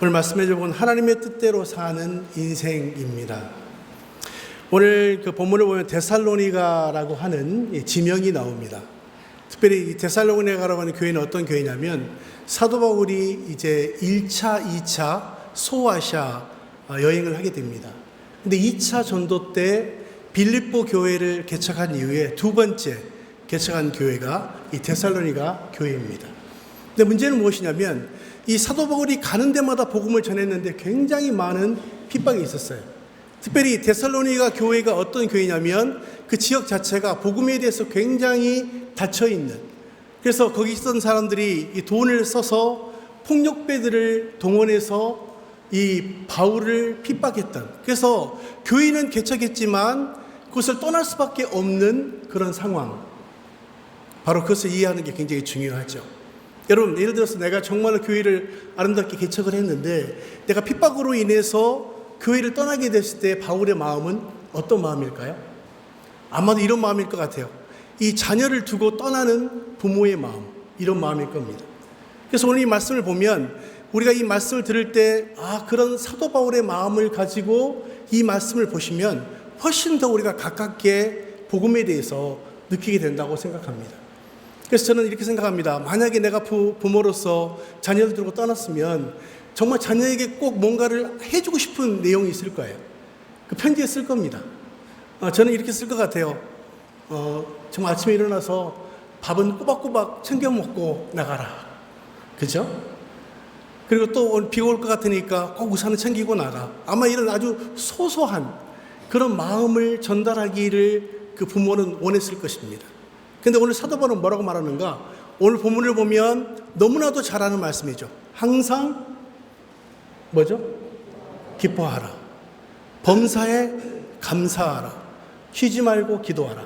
오늘 말씀해 주신 하나님의 뜻대로 사는 인생입니다. 오늘 그 본문을 보면 데살로니가라고 하는 지명이 나옵니다. 특별히 이 데살로니가라고 하는 교회는 어떤 교회냐면 사도 바울이 이제 1차, 2차 소아시아 여행을 하게 됩니다. 근데 2차 전도 때 빌립보 교회를 개척한 이후에 두 번째 개척한 교회가 이 데살로니가 교회입니다. 근데 문제는 무엇이냐면 이 사도 바울이 가는 데마다 복음을 전했는데 굉장히 많은 핍박이 있었어요. 특별히 데살로니가 교회가 어떤 교회냐면 그 지역 자체가 복음에 대해서 굉장히 닫혀있는, 그래서 거기 있던 사람들이 이 돈을 써서 폭력배들을 동원해서 이 바울을 핍박했던, 그래서 교회는 개척했지만 그것을 떠날 수밖에 없는 그런 상황, 바로 그것을 이해하는 게 굉장히 중요하죠. 여러분, 예를 들어서 내가 정말로 교회를 아름답게 개척을 했는데 내가 핍박으로 인해서 교회를 떠나게 됐을 때 바울의 마음은 어떤 마음일까요? 아마도 이런 마음일 것 같아요. 이 자녀를 두고 떠나는 부모의 마음, 이런 마음일 겁니다. 그래서 오늘 이 말씀을 보면 우리가 이 말씀을 들을 때 그런 사도 바울의 마음을 가지고 이 말씀을 보시면 훨씬 더 우리가 가깝게 복음에 대해서 느끼게 된다고 생각합니다. 그래서 저는 이렇게 생각합니다. 만약에 내가 부모로서 자녀를 두고 떠났으면 정말 자녀에게 꼭 뭔가를 해주고 싶은 내용이 있을 거예요. 그 편지에 쓸 겁니다. 저는 이렇게 쓸 것 같아요. 정말 아침에 일어나서 밥은 꼬박꼬박 챙겨 먹고 나가라. 그죠? 그리고 또 오늘 비가 올 것 같으니까 꼭 우산을 챙기고 나가. 아마 이런 아주 소소한 그런 마음을 전달하기를 그 부모는 원했을 것입니다. 근데 오늘 사도 바울은 뭐라고 말하는가? 오늘 본문을 보면 너무나도 잘 아는 말씀이죠. 항상 뭐죠? 기뻐하라. 범사에 감사하라. 쉬지 말고 기도하라.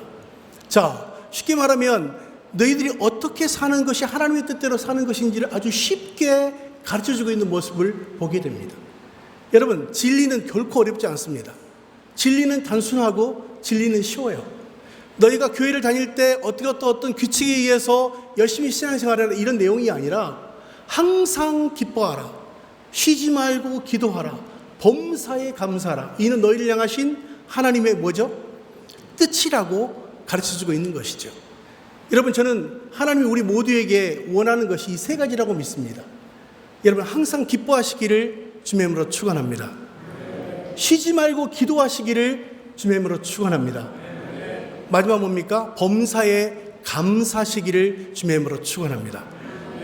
자, 쉽게 말하면 너희들이 어떻게 사는 것이 하나님의 뜻대로 사는 것인지를 아주 쉽게 가르쳐주고 있는 모습을 보게 됩니다. 여러분, 진리는 결코 어렵지 않습니다. 진리는 단순하고 진리는 쉬워요. 너희가 교회를 다닐 때 어떤 규칙에 의해서 열심히 신앙생활하라 이런 내용이 아니라 항상 기뻐하라. 쉬지 말고 기도하라. 범사에 감사하라. 이는 너희를 향하신 하나님의 뭐죠? 뜻이라고 가르쳐주고 있는 것이죠. 여러분, 저는 하나님이 우리 모두에게 원하는 것이 이 세 가지라고 믿습니다. 여러분, 항상 기뻐하시기를 주님의 이름으로 축원합니다. 쉬지 말고 기도하시기를 주님의 이름으로 축원합니다. 마지막 뭡니까? 범사에 감사하시기를 주님의 이름으로 축원합니다.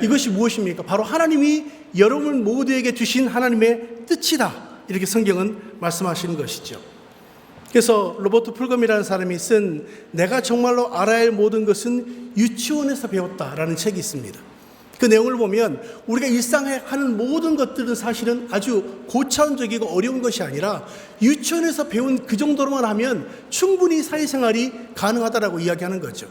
이것이 무엇입니까? 바로 하나님이 여러분 모두에게 주신 하나님의 뜻이다. 이렇게 성경은 말씀하시는 것이죠. 그래서 로버트 풀검이라는 사람이 쓴 내가 정말로 알아야 할 모든 것은 유치원에서 배웠다라는 책이 있습니다. 그 내용을 보면 우리가 일상에 하는 모든 것들은 사실은 아주 고차원적이고 어려운 것이 아니라 유치원에서 배운 그 정도로만 하면 충분히 사회생활이 가능하다라고 이야기하는 거죠.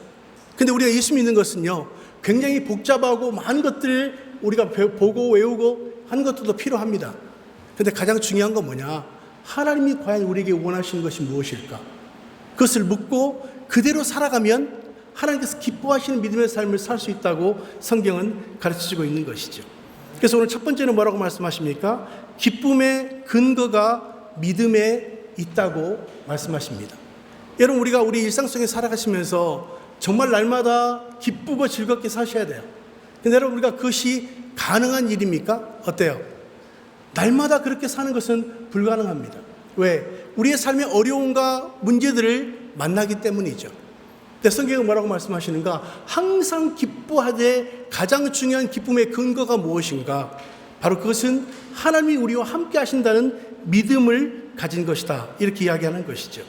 근데 우리가 예수 믿는 것은요, 굉장히 복잡하고 많은 것들을 우리가 보고 외우고 하는 것들도 필요합니다. 근데 가장 중요한 건 뭐냐? 하나님이 과연 우리에게 원하시는 것이 무엇일까? 그것을 묻고 그대로 살아가면 하나님께서 기뻐하시는 믿음의 삶을 살 수 있다고 성경은 가르쳐주고 있는 것이죠. 그래서 오늘 첫 번째는 뭐라고 말씀하십니까? 기쁨의 근거가 믿음에 있다고 말씀하십니다. 여러분, 우리가 우리 일상 속에 살아가시면서 정말 날마다 기쁘고 즐겁게 사셔야 돼요. 근데 여러분, 우리가 그것이 가능한 일입니까? 어때요? 날마다 그렇게 사는 것은 불가능합니다. 왜? 우리의 삶의 어려움과 문제들을 만나기 때문이죠. 성경은 뭐라고 말씀하시는가? 항상 기뻐하되 가장 중요한 기쁨의 근거가 무엇인가? 바로 그것은 하나님이 우리와 함께 하신다는 믿음을 가진 것이다. 이렇게 이야기하는 것이죠.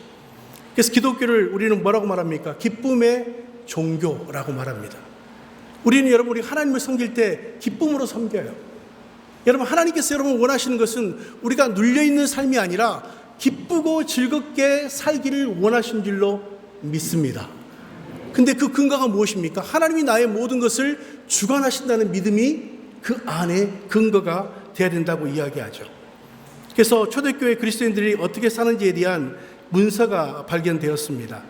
그래서 기독교를 우리는 뭐라고 말합니까? 기쁨의 종교라고 말합니다. 우리는 여러분, 우리 하나님을 섬길 때 기쁨으로 섬겨요. 여러분, 하나님께서 여러분 원하시는 것은 우리가 눌려있는 삶이 아니라 기쁘고 즐겁게 살기를 원하신 줄로 믿습니다. 근데 그 근거가 무엇입니까? 하나님이 나의 모든 것을 주관하신다는 믿음이 그 안에 근거가 되어야 된다고 이야기하죠. 그래서 초대교회 그리스도인들이 어떻게 사는지에 대한 문서가 발견되었습니다.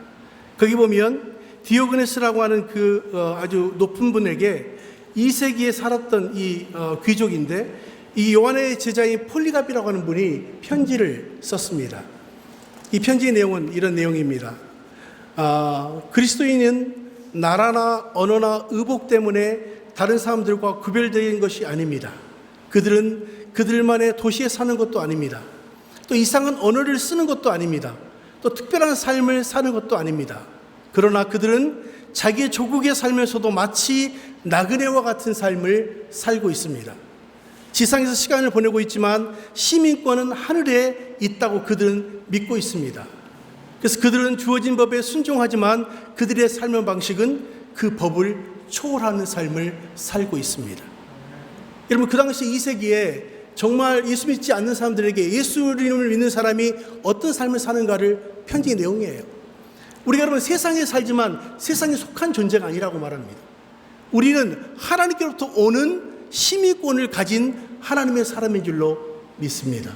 거기 보면 디오그네스라고 하는 그 아주 높은 분에게 2세기에 살았던 이 귀족인데 이 요한의 제자인 폴리갑이라고 하는 분이 편지를 썼습니다. 이 편지의 내용은 이런 내용입니다. 그리스도인은 나라나 언어나 의복 때문에 다른 사람들과 구별되는 것이 아닙니다. 그들은 그들만의 도시에 사는 것도 아닙니다. 또 이상한 언어를 쓰는 것도 아닙니다. 또 특별한 삶을 사는 것도 아닙니다. 그러나 그들은 자기의 조국에 살면서도 마치 나그네와 같은 삶을 살고 있습니다. 지상에서 시간을 보내고 있지만 시민권은 하늘에 있다고 그들은 믿고 있습니다. 그래서 그들은 주어진 법에 순종하지만 그들의 삶의 방식은 그 법을 초월하는 삶을 살고 있습니다. 여러분, 그 당시 2세기에 정말 예수 믿지 않는 사람들에게 예수님을 믿는 사람이 어떤 삶을 사는가를 편지의 내용이에요. 우리가 여러분 세상에 살지만 세상에 속한 존재가 아니라고 말합니다. 우리는 하나님께로부터 오는 시민권을 가진 하나님의 사람인 줄로 믿습니다.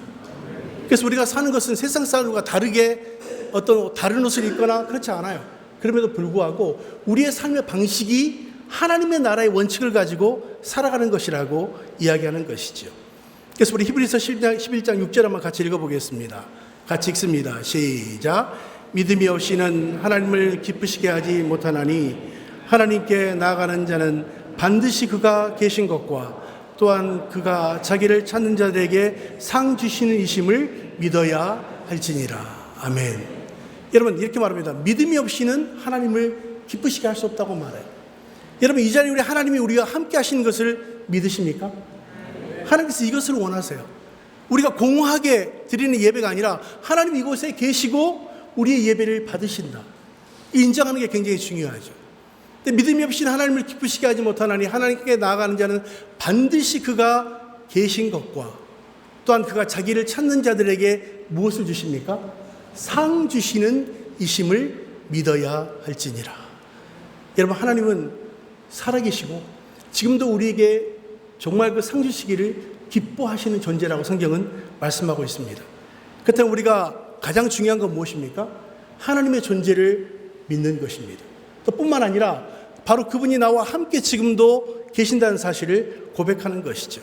그래서 우리가 사는 것은 세상 사람과 다르게 어떤 다른 옷을 입거나 그렇지 않아요. 그럼에도 불구하고 우리의 삶의 방식이 하나님의 나라의 원칙을 가지고 살아가는 것이라고 이야기하는 것이죠. 그래서 우리 히브리서 11장 6절 한번 같이 읽어보겠습니다. 같이 읽습니다. 시작. 믿음이 없이는 하나님을 기쁘시게 하지 못하나니 하나님께 나아가는 자는 반드시 그가 계신 것과 또한 그가 자기를 찾는 자들에게 상 주시는 이심을 믿어야 할지니라. 아멘. 여러분, 이렇게 말합니다. 믿음이 없이는 하나님을 기쁘시게 할 수 없다고 말해요. 여러분, 이 자리에 하나님이 우리와 함께 하시는 것을 믿으십니까? 하나님께서 이것을 원하세요. 우리가 공허하게 드리는 예배가 아니라 하나님 이곳에 계시고 우리의 예배를 받으신다. 인정하는 게 굉장히 중요하죠. 근데 믿음이 없이는 하나님을 기쁘시게 하지 못하나니 하나님께 나아가는 자는 반드시 그가 계신 것과 또한 그가 자기를 찾는 자들에게 무엇을 주십니까? 상 주시는 이심을 믿어야 할지니라. 여러분, 하나님은 살아계시고 지금도 우리에게 정말 그 상 주시기를 기뻐하시는 존재라고 성경은 말씀하고 있습니다. 그렇다면 우리가 가장 중요한 건 무엇입니까? 하나님의 존재를 믿는 것입니다. 또 뿐만 아니라 바로 그분이 나와 함께 지금도 계신다는 사실을 고백하는 것이죠.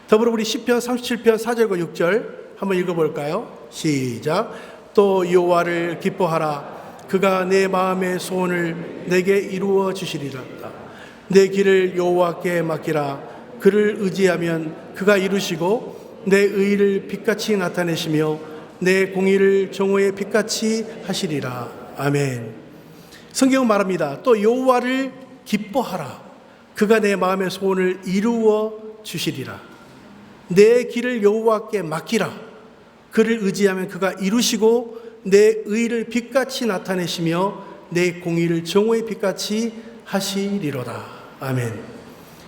더불어 우리 시편 37편 4절과 6절 한번 읽어볼까요? 시작. 또 여호와를 기뻐하라. 그가 내 마음의 소원을 내게 이루어 주시리라. 내 길을 여호와께 맡기라. 그를 의지하면 그가 이루시고 내 의를 빛같이 나타내시며 내 공의를 정오의 빛같이 하시리라. 아멘. 성경은 말합니다. 또 여호와를 기뻐하라. 그가 내 마음의 소원을 이루어 주시리라. 내 길을 여호와께 맡기라. 그를 의지하면 그가 이루시고 내 의를 빛같이 나타내시며 내 공의를 정오의 빛같이 하시리로다. 아멘.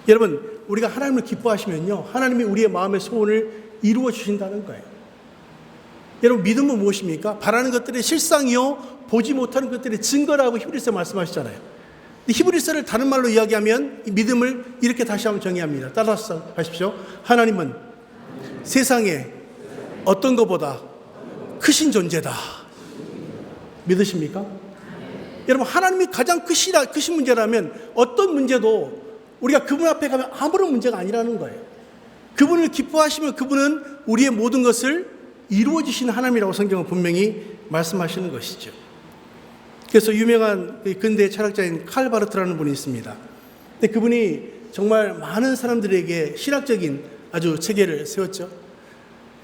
여러분, 우리가 하나님을 기뻐하시면요, 하나님이 우리의 마음의 소원을 이루어 주신다는 거예요. 여러분, 믿음은 무엇입니까? 바라는 것들의 실상이요 보지 못하는 것들의 증거라고 히브리서 말씀하시잖아요. 근데 히브리서를 다른 말로 이야기하면 이 믿음을 이렇게 다시 한번 정의합니다. 따라서 하십시오. 하나님은 세상에 어떤 것보다 크신 존재다. 믿으십니까? 여러분, 하나님이 가장 크신 문제라면 어떤 문제도 우리가 그분 앞에 가면 아무런 문제가 아니라는 거예요. 그분을 기뻐하시면 그분은 우리의 모든 것을 이루어 주시는 하나님이라고 성경은 분명히 말씀하시는 것이죠. 그래서 유명한 근대 철학자인 칼 바르트라는 분이 있습니다. 근데 그분이 정말 많은 사람들에게 신학적인 아주 체계를 세웠죠.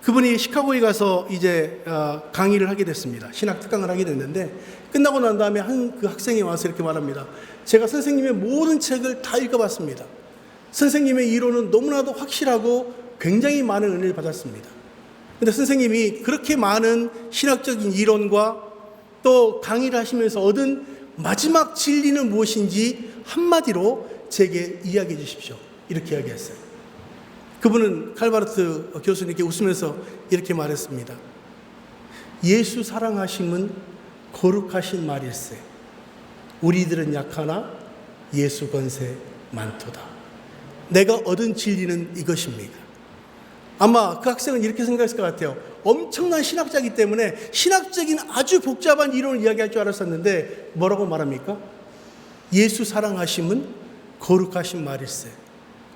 그분이 시카고에 가서 이제 강의를 하게 됐습니다. 신학 특강을 하게 됐는데 끝나고 난 다음에 한 그 학생이 와서 이렇게 말합니다. 제가 선생님의 모든 책을 다 읽어봤습니다. 선생님의 이론은 너무나도 확실하고 굉장히 많은 은혜를 받았습니다. 그런데 선생님이 그렇게 많은 신학적인 이론과 또 강의를 하시면서 얻은 마지막 진리는 무엇인지 한마디로 제게 이야기해 주십시오. 이렇게 이야기했어요. 그분은 칼바르트 교수님께 웃으면서 이렇게 말했습니다. 예수 사랑하심은 거룩하신 말일세. 우리들은 약하나 예수 권세 많도다. 내가 얻은 진리는 이것입니다. 아마 그 학생은 이렇게 생각했을 것 같아요. 엄청난 신학자이기 때문에 신학적인 아주 복잡한 이론을 이야기할 줄 알았었는데 뭐라고 말합니까? 예수 사랑하심은 거룩하신 말일세.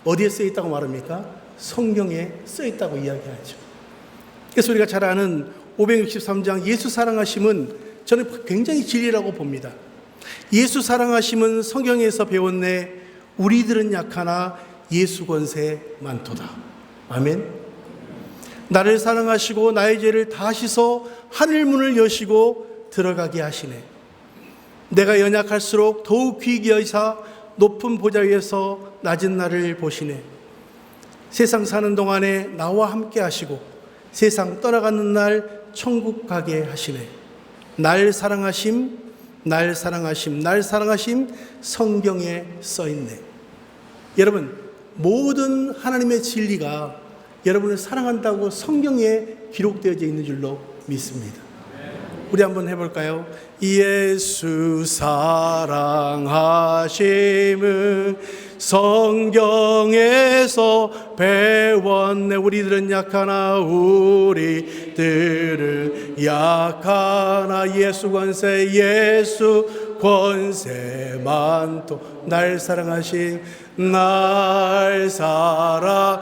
어디에 쓰여 있다고 말합니까? 성경에 써 있다고 이야기하죠. 그래서 우리가 잘 아는 563장 예수 사랑하심은 저는 굉장히 진리라고 봅니다. 예수 사랑하심은 성경에서 배웠네 우리들은 약하나 예수 권세 많도다. 아멘. 나를 사랑하시고 나의 죄를 다 씻어 하늘 문을 여시고 들어가게 하시네. 내가 연약할수록 더욱 귀히 여기사 높은 보좌 위에서 낮은 나를 보시네. 세상 사는 동안에 나와 함께 하시고 세상 떠나가는 날 천국 가게 하시네. 날 사랑하심, 날 사랑하심, 날 사랑하심 성경에 써 있네. 여러분, 모든 하나님의 진리가 여러분을 사랑한다고 성경에 기록되어져 있는 줄로 믿습니다. 우리 한번 해볼까요? 예수 사랑하심은 성경에서 배웠네. 우리들은 약하나 우리들은 약하나 예수 권세 많도. 날 사랑하심, 날 사랑하심,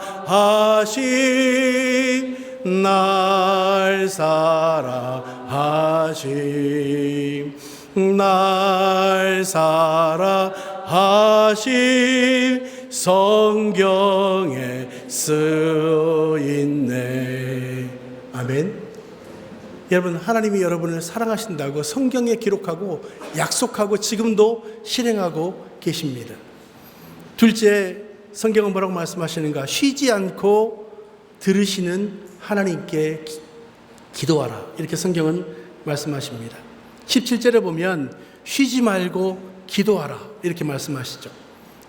날 사랑하심, 날 사랑하심 성경에 쓰여있네. 아멘. 여러분, 하나님이 여러분을 사랑하신다고 성경에 기록하고 약속하고 지금도 실행하고 계십니다. 둘째, 성경은 뭐라고 말씀하시는가? 쉬지 않고 들으시는 하나님께 기도하라. 이렇게 성경은 말씀하십니다. 17절에 보면 쉬지 말고 기도하라. 이렇게 말씀하시죠.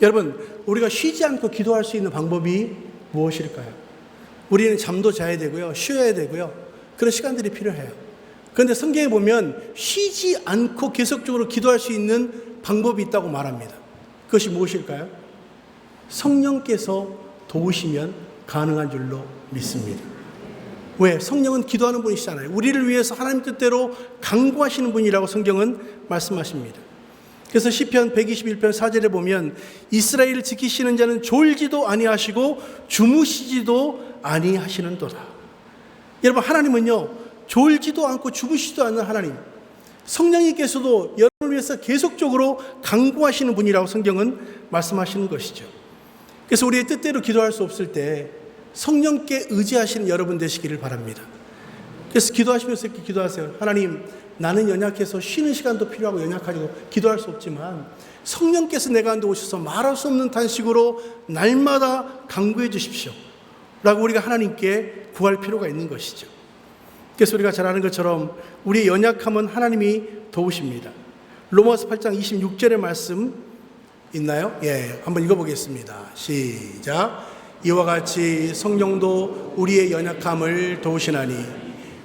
여러분, 우리가 쉬지 않고 기도할 수 있는 방법이 무엇일까요? 우리는 잠도 자야 되고요. 쉬어야 되고요. 그런 시간들이 필요해요. 그런데 성경에 보면 쉬지 않고 계속적으로 기도할 수 있는 방법이 있다고 말합니다. 그것이 무엇일까요? 성령께서 도우시면 가능한 줄로 믿습니다. 왜? 성령은 기도하는 분이시잖아요. 우리를 위해서 하나님 뜻대로 강구하시는 분이라고 성경은 말씀하십니다. 그래서 시편 121편 4절에 보면 이스라엘을 지키시는 자는 졸지도 아니하시고 주무시지도 아니하시는도다. 여러분, 하나님은요 졸지도 않고 주무시지도 않는 하나님, 성령님께서도 여러분을 위해서 계속적으로 강구하시는 분이라고 성경은 말씀하시는 것이죠. 그래서 우리의 뜻대로 기도할 수 없을 때 성령께 의지하시는 여러분 되시기를 바랍니다. 그래서 기도하시면서 이렇게 기도하세요. 하나님, 나는 연약해서 쉬는 시간도 필요하고 연약하고 기도할 수 없지만 성령께서 내 가운데 오셔서 말할 수 없는 탄식으로 날마다 강구해 주십시오 라고 우리가 하나님께 구할 필요가 있는 것이죠. 그래서 우리가 잘 아는 것처럼 우리의 연약함은 하나님이 도우십니다. 로마서 8장 26절의 말씀 있나요? 예, 한번 읽어보겠습니다. 시작. 이와 같이 성령도 우리의 연약함을 도우시나니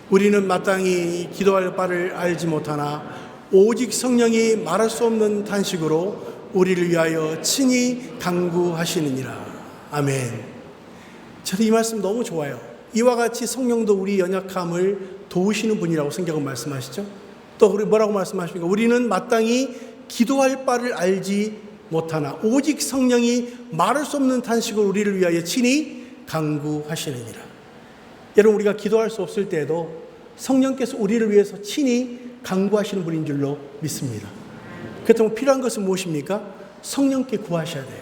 우리는 마땅히 기도할 바를 알지 못하나 오직 성령이 말할 수 없는 탄식으로 우리를 위하여 친히 간구하시느니라. 아멘. 저는 이 말씀 너무 좋아요. 이와 같이 성령도 우리 연약함을 도우시는 분이라고 성경은 말씀하시죠. 또 우리 뭐라고 말씀하십니까? 우리는 마땅히 기도할 바를 알지 못하나 오직 성령이 말할 수 없는 탄식으로 우리를 위하여 친히 간구하시느니라. 여러분, 우리가 기도할 수 없을 때에도 성령께서 우리를 위해서 친히 간구하시는 분인 줄로 믿습니다. 그렇다면 필요한 것은 무엇입니까? 성령께 구하셔야 돼요.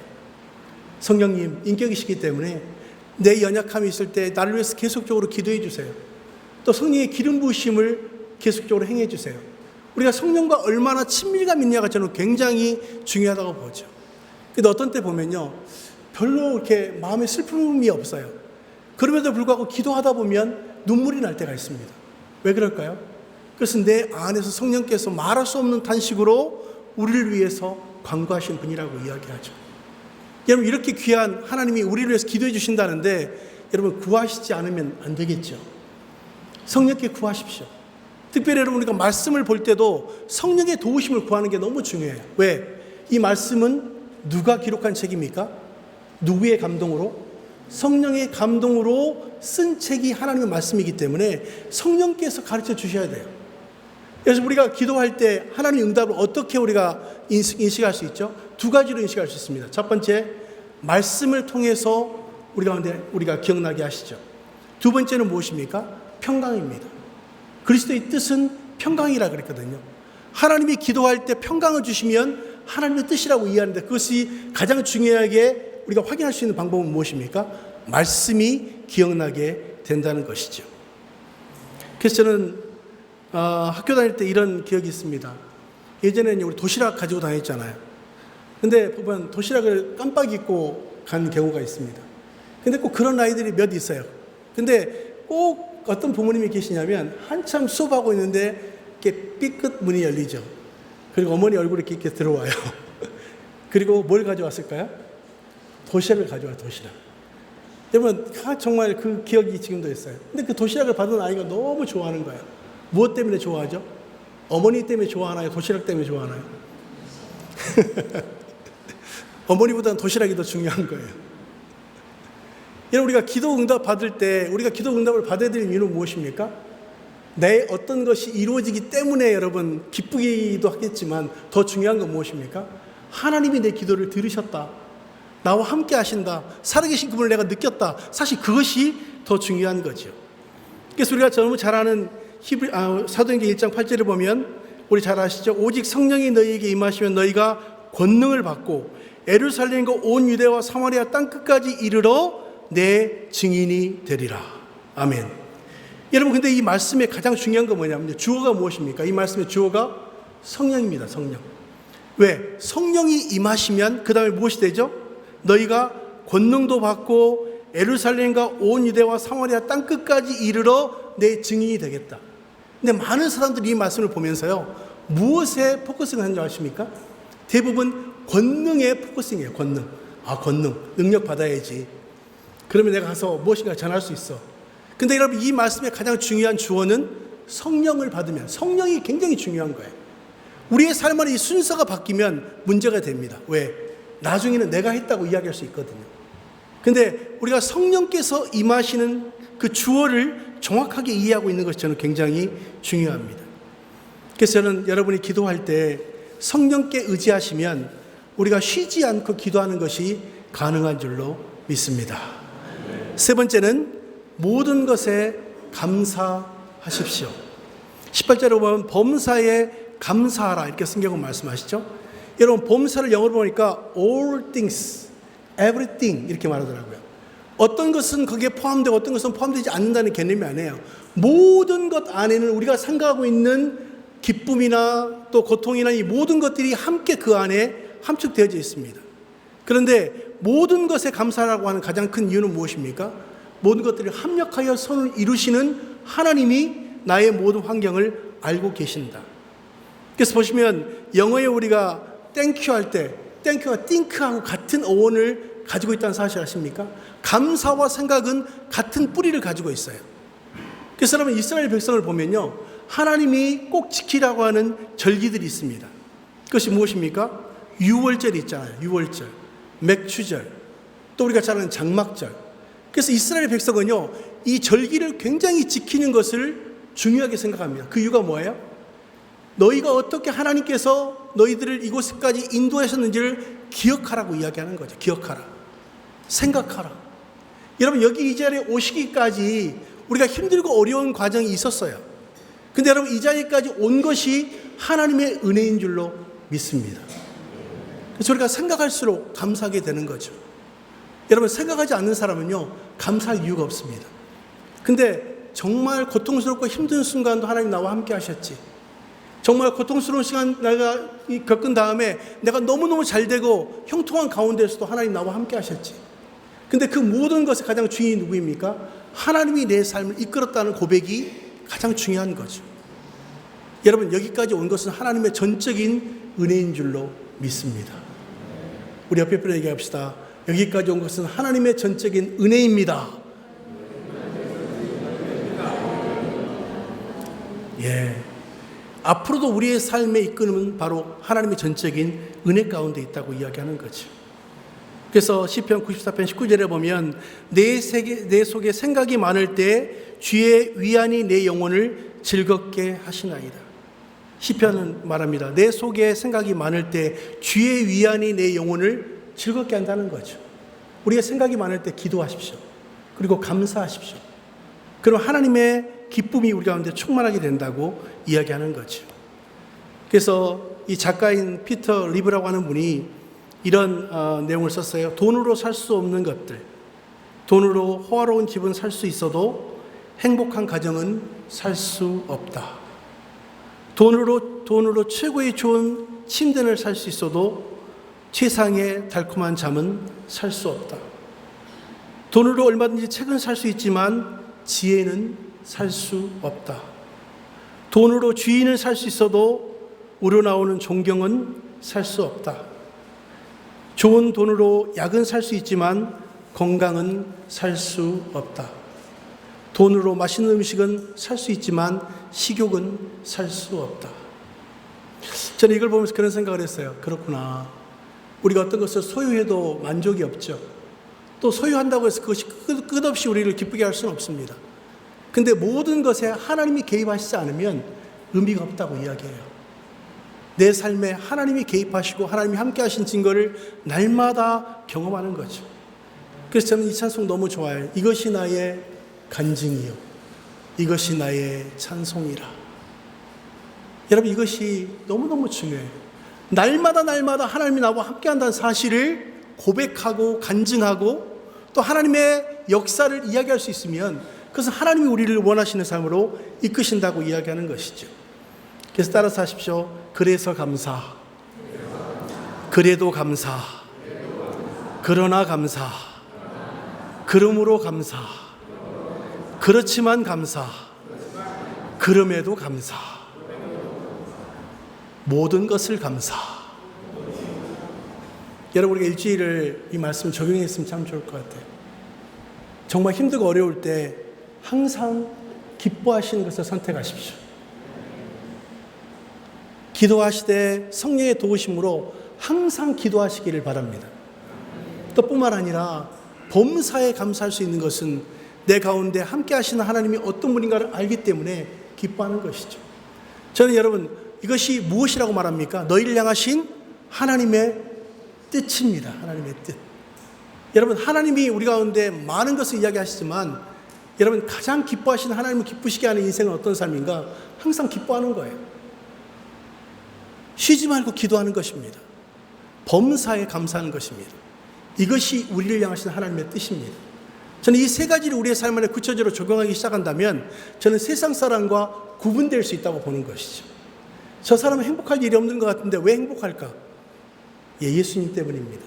성령님 인격이시기 때문에 내 연약함이 있을 때 나를 위해서 계속적으로 기도해 주세요. 또 성령의 기름 부으심을 계속적으로 행해 주세요. 우리가 성령과 얼마나 친밀감 있냐가 저는 굉장히 중요하다고 보죠. 근데 어떤 때 보면요, 별로 이렇게 마음에 슬픔이 없어요. 그럼에도 불구하고 기도하다 보면 눈물이 날 때가 있습니다. 왜 그럴까요? 그것은 내 안에서 성령께서 말할 수 없는 탄식으로 우리를 위해서 간구하신 분이라고 이야기하죠. 여러분, 이렇게 귀한 하나님이 우리를 위해서 기도해 주신다는데 여러분, 구하시지 않으면 안 되겠죠. 성령께 구하십시오. 특별히 여러분, 우리가 말씀을 볼 때도 성령의 도우심을 구하는 게 너무 중요해요. 왜? 이 말씀은 누가 기록한 책입니까? 누구의 감동으로? 성령의 감동으로 쓴 책이 하나님의 말씀이기 때문에 성령께서 가르쳐 주셔야 돼요. 그래서 우리가 기도할 때 하나님의 응답을 어떻게 우리가 인식할 수 있죠? 두 가지로 인식할 수 있습니다. 첫 번째, 말씀을 통해서 우리가 기억나게 하시죠. 두 번째는 무엇입니까? 평강입니다. 그리스도의 뜻은 평강이라 그랬거든요. 하나님이 기도할 때 평강을 주시면 하나님의 뜻이라고 이해하는데, 그것이 가장 중요하게 우리가 확인할 수 있는 방법은 무엇입니까? 말씀이 기억나게 된다는 것이죠. 그래서 저는 학교 다닐 때 이런 기억이 있습니다. 예전에는 우리 도시락 가지고 다녔잖아요. 근데 보면 도시락을 깜빡 잊고 간 경우가 있습니다. 근데 꼭 그런 아이들이 몇 있어요. 근데 꼭 어떤 부모님이 계시냐면 한참 수업하고 있는데 이렇게 삐끗 문이 열리죠. 그리고 어머니 얼굴이 이렇게 들어와요. 그리고 뭘 가져왔을까요? 도시락을 가져와요. 도시락. 여러분, 정말 그 기억이 지금도 있어요. 근데 그 도시락을 받은 아이가 너무 좋아하는 거예요. 무엇 때문에 좋아하죠? 어머니 때문에 좋아하나요? 도시락 때문에 좋아하나요? 어머니보다는 도시락이 더 중요한 거예요. 여러분, 우리가 기도 응답 받을 때, 우리가 기도 응답을 받아야 될 이유는 무엇입니까? 내 어떤 것이 이루어지기 때문에 여러분 기쁘기도 하겠지만, 더 중요한 건 무엇입니까? 하나님이 내 기도를 들으셨다, 나와 함께 하신다, 살아계신 그분을 내가 느꼈다. 사실 그것이 더 중요한 거죠. 그래서 우리가 너무 잘 아는 사도행전 1장 8절을 보면 우리 잘 아시죠? 오직 성령이 너희에게 임하시면 너희가 권능을 받고 예루살렘과 온 유대와 사마리아 땅끝까지 이르러 내 증인이 되리라. 아멘. 여러분, 근데 이 말씀의 가장 중요한 건 뭐냐면 주어가 무엇입니까? 이 말씀의 주어가 성령입니다. 성령. 왜? 성령이 임하시면 그 다음에 무엇이 되죠? 너희가 권능도 받고 예루살렘과 온 유대와 사마리아 땅끝까지 이르러 내 증인이 되겠다. 근데 많은 사람들이 이 말씀을 보면서요, 무엇에 포커싱을 하는 줄 아십니까? 대부분 권능에 포커싱이에요. 권능. 권능. 능력 받아야지. 그러면 내가 가서 무엇인가 전할 수 있어. 근데 여러분, 이 말씀의 가장 중요한 주어는 성령을 받으면, 성령이 굉장히 중요한 거예요. 우리의 삶 안에 이 순서가 바뀌면 문제가 됩니다. 왜? 나중에는 내가 했다고 이야기할 수 있거든요. 근데 우리가 성령께서 임하시는 그 주어를 정확하게 이해하고 있는 것이 저는 굉장히 중요합니다. 그래서 저는 여러분이 기도할 때 성령께 의지하시면 우리가 쉬지 않고 기도하는 것이 가능한 줄로 믿습니다. 세 번째는 모든 것에 감사하십시오. 18절에 보면 범사에 감사하라, 이렇게 성경은 말씀하시죠. 여러분, 범사를 영어로 보니까 all things, everything 이렇게 말하더라고요. 어떤 것은 거기에 포함되고 어떤 것은 포함되지 않는다는 개념이 아니에요. 모든 것 안에는 우리가 생각하고 있는 기쁨이나 또 고통이나 이 모든 것들이 함께 그 안에 함축되어져 있습니다. 그런데 모든 것에 감사라고 하는 가장 큰 이유는 무엇입니까? 모든 것들을 합력하여 선을 이루시는 하나님이 나의 모든 환경을 알고 계신다. 그래서 보시면 영어에 우리가 땡큐 할 때 땡큐와 띵크하고 같은 어원을 가지고 있다는 사실 아십니까? 감사와 생각은 같은 뿌리를 가지고 있어요. 그래서 여러분, 이스라엘 백성을 보면요, 하나님이 꼭 지키라고 하는 절기들이 있습니다. 그것이 무엇입니까? 유월절이 있잖아요. 유월절, 맥추절, 또 우리가 잘 아는 장막절. 그래서 이스라엘 백성은요, 이 절기를 굉장히 지키는 것을 중요하게 생각합니다. 그 이유가 뭐예요? 너희가 어떻게 하나님께서 너희들을 이곳까지 인도하셨는지를 기억하라고 이야기하는 거죠. 기억하라, 생각하라. 여러분, 여기 이 자리에 오시기까지 우리가 힘들고 어려운 과정이 있었어요. 근데 여러분, 이 자리까지 온 것이 하나님의 은혜인 줄로 믿습니다. 그래서 우리가 생각할수록 감사하게 되는 거죠. 여러분, 생각하지 않는 사람은요, 감사할 이유가 없습니다. 근데 정말 고통스럽고 힘든 순간도 하나님 나와 함께 하셨지. 정말 고통스러운 시간 내가 겪은 다음에 내가 너무너무 잘 되고 형통한 가운데서도 하나님 나와 함께 하셨지. 근데 그 모든 것의 가장 주인이 누구입니까? 하나님이 내 삶을 이끌었다는 고백이 가장 중요한 거죠. 여러분, 여기까지 온 것은 하나님의 전적인 은혜인 줄로 믿습니다. 우리 옆에 분에게 얘기합시다. 여기까지 온 것은 하나님의 전적인 은혜입니다. 예. 앞으로도 우리의 삶의 이끄는 바로 하나님의 전적인 은혜 가운데 있다고 이야기하는 거죠. 그래서 시편 94편 19절에 보면 내 속에 생각이 많을 때 주의 위안이 내 영혼을 즐겁게 하시나이다. 시편은 말합니다. 내 속에 생각이 많을 때 주의 위안이 내 영혼을 즐겁게 한다는 거죠. 우리가 생각이 많을 때 기도하십시오. 그리고 감사하십시오. 그럼 하나님의 기쁨이 우리 가운데 충만하게 된다고 이야기하는 거죠. 그래서 이 작가인 피터 리브라고 하는 분이 이런 내용을 썼어요. 돈으로 살 수 없는 것들, 돈으로 호화로운 집은 살 수 있어도 행복한 가정은 살 수 없다. 돈으로 최고의 좋은 침대를 살 수 있어도 최상의 달콤한 잠은 살 수 없다. 돈으로 얼마든지 책은 살 수 있지만 지혜는 살 수 없다. 돈으로 주인을 살 수 있어도 우러나오는 존경은 살 수 없다. 좋은 돈으로 약은 살 수 있지만 건강은 살 수 없다. 돈으로 맛있는 음식은 살 수 있지만 식욕은 살 수 없다. 저는 이걸 보면서 그런 생각을 했어요. 그렇구나. 우리가 어떤 것을 소유해도 만족이 없죠. 또 소유한다고 해서 그것이 끝없이 우리를 기쁘게 할 수는 없습니다. 근데 모든 것에 하나님이 개입하시지 않으면 의미가 없다고 이야기해요. 내 삶에 하나님이 개입하시고 하나님이 함께 하신 증거를 날마다 경험하는 거죠. 그래서 저는 이 찬송 너무 좋아요. 이것이 나의 간증이요, 이것이 나의 찬송이라. 여러분, 이것이 너무너무 중요해요. 날마다 하나님이 나와 함께 한다는 사실을 고백하고 간증하고 또 하나님의 역사를 이야기할 수 있으면 그것은 하나님이 우리를 원하시는 삶으로 이끄신다고 이야기하는 것이죠. 그래서 따라서 하십시오. 그래서 감사, 그래도 감사, 그러나 감사, 그러므로 감사, 그렇지만 감사, 그럼에도 감사, 모든 것을 감사. 여러분, 우리가 일주일을 이 말씀 적용했으면 참 좋을 것 같아요. 정말 힘들고 어려울 때 항상 기뻐하시는 것을 선택하십시오. 기도하시되 성령의 도우심으로 항상 기도하시기를 바랍니다. 또 뿐만 아니라 범사에 감사할 수 있는 것은 내 가운데 함께 하시는 하나님이 어떤 분인가를 알기 때문에 기뻐하는 것이죠. 저는 여러분, 이것이 무엇이라고 말합니까? 너희를 향하신 하나님의 뜻입니다. 하나님의 뜻. 여러분, 하나님이 우리 가운데 많은 것을 이야기하시지만 여러분, 가장 기뻐하시는 하나님을 기쁘시게 하는 인생은 어떤 삶인가? 항상 기뻐하는 거예요. 쉬지 말고 기도하는 것입니다. 범사에 감사하는 것입니다. 이것이 우리를 향하시는 하나님의 뜻입니다. 저는 이 세 가지를 우리의 삶 안에 구체적으로 적용하기 시작한다면 저는 세상 사람과 구분될 수 있다고 보는 것이죠. 저 사람은 행복할 일이 없는 것 같은데 왜 행복할까? 예수님 때문입니다.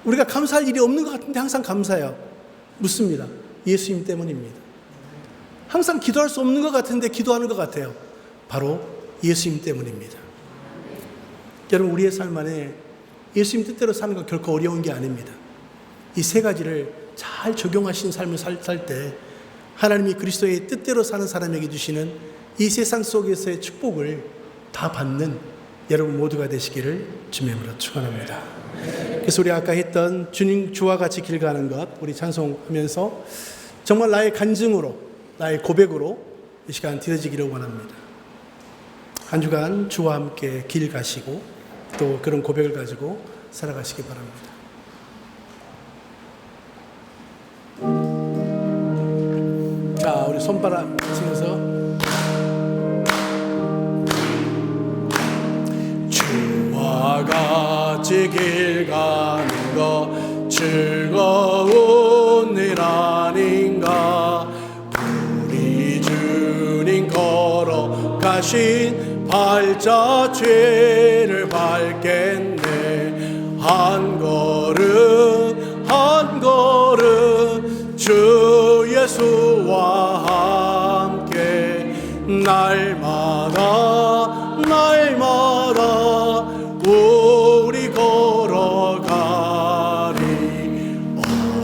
우리가 감사할 일이 없는 것 같은데 항상 감사해요. 묻습니다. 예수님 때문입니다. 항상 기도할 수 없는 것 같은데 기도하는 것 같아요. 바로 예수님 때문입니다. 여러분, 우리의 삶 안에 예수님 뜻대로 사는 건 결코 어려운 게 아닙니다. 이 세 가지를 잘 적용하신 삶을 살 때 하나님이 그리스도의 뜻대로 사는 사람에게 주시는 이 세상 속에서의 축복을 다 받는 여러분 모두가 되시기를 주님의 이름으로 축원합니다. 그래서 우리 아까 했던 주님 주와 같이 길 가는 것, 우리 찬송하면서 정말 나의 간증으로, 나의 고백으로 이 시간 드려지기를 원합니다. 한 주간 주와 함께 길 가시고 또 그런 고백을 가지고 살아가시기 바랍니다. 자, 우리 손바람 치면서 주와 같이 길 가는 것 즐거운 일 아닌가. 우리 주님 걸어가신 발자 죄를 밟겠네. 한 걸음 한 걸음 주 예수와 함께 날마다 우리 걸어가리.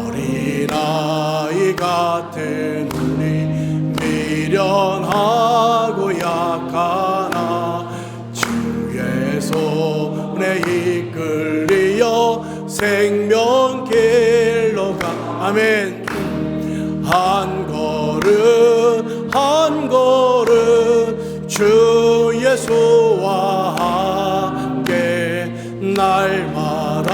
어린아이 같은 우리 미련하고 약하나 주의 손에 이끌리어 생명길로 가. 아멘. 한 걸음 주 예수와 함께 날마다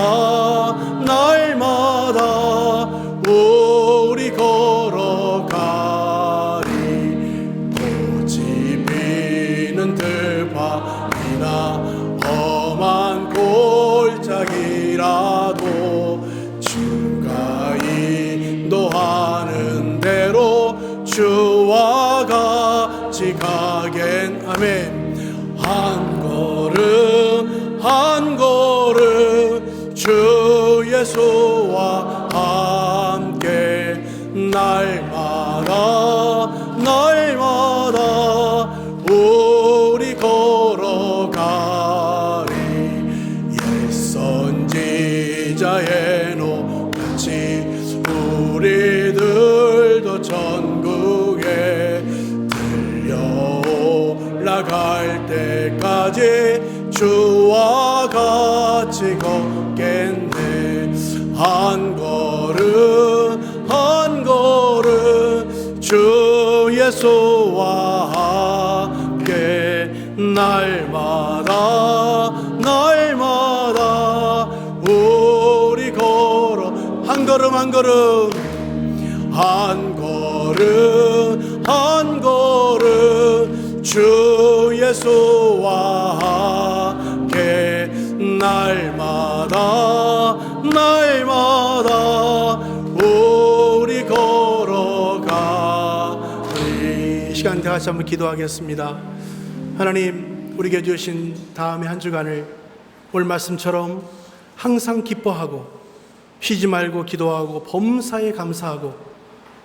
주와 같이 가겐 아멘. 한 걸음 한 걸음 주 예수와 함께 날마다 날마다 우리 걸어가리. 옛 선지자의 노같이 우리들도 천국에 들려 올라갈 때까지 주와 같이 걷겠네. 한 걸음 한 걸음 주 예수와 함께 날마다 날마다 우리 걸어 한 걸음 한 걸음 한 걸음 한 걸음 주 예수와 함께 날마다 날마다 우리 걸어가리. 이 시간 다시 한번 기도하겠습니다. 하나님, 우리에게 주신 다음의 한 주간을 오늘 말씀처럼 항상 기뻐하고 쉬지 말고 기도하고 범사에 감사하고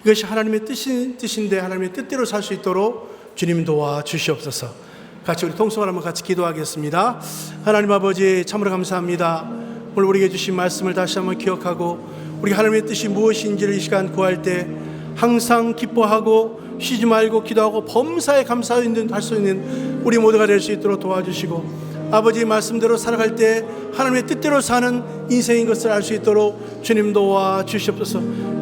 이것이 하나님의 뜻인데 하나님의 뜻대로 살 수 있도록 주님 도와주시옵소서. 같이 우리 통성을 한번 같이 기도하겠습니다. 하나님 아버지, 참으로 감사합니다. 오늘 우리에게 주신 말씀을 다시 한번 기억하고 우리 하나님의 뜻이 무엇인지를 이 시간 구할 때 항상 기뻐하고 쉬지 말고 기도하고 범사에 감사할 수 있는 우리 모두가 될 수 있도록 도와주시고, 아버지의 말씀대로 살아갈 때 하나님의 뜻대로 사는 인생인 것을 알 수 있도록 주님 도와주시옵소서.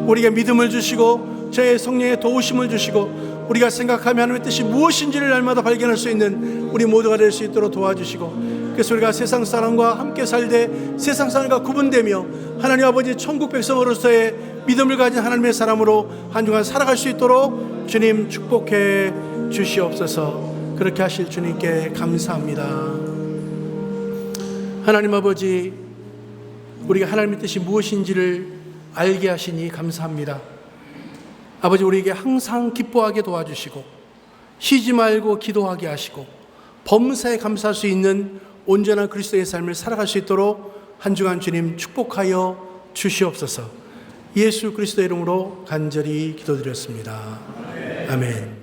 우리가 믿음을 주시고 저의 성령의 도우심을 주시고 우리가 생각하며 하나님의 뜻이 무엇인지를 날마다 발견할 수 있는 우리 모두가 될 수 있도록 도와주시고, 그래서 우리가 세상 사람과 함께 살되 세상 사람과 구분되며 하나님 아버지 천국 백성으로서의 믿음을 가진 하나님의 사람으로 한 주간 살아갈 수 있도록 주님 축복해 주시옵소서. 그렇게 하실 주님께 감사합니다. 하나님 아버지, 우리가 하나님의 뜻이 무엇인지를 알게 하시니 감사합니다. 아버지, 우리에게 항상 기뻐하게 도와주시고 쉬지 말고 기도하게 하시고 범사에 감사할 수 있는 온전한 그리스도의 삶을 살아갈 수 있도록 한 주간 주님 축복하여 주시옵소서. 예수 그리스도의 이름으로 간절히 기도드렸습니다. 아멘.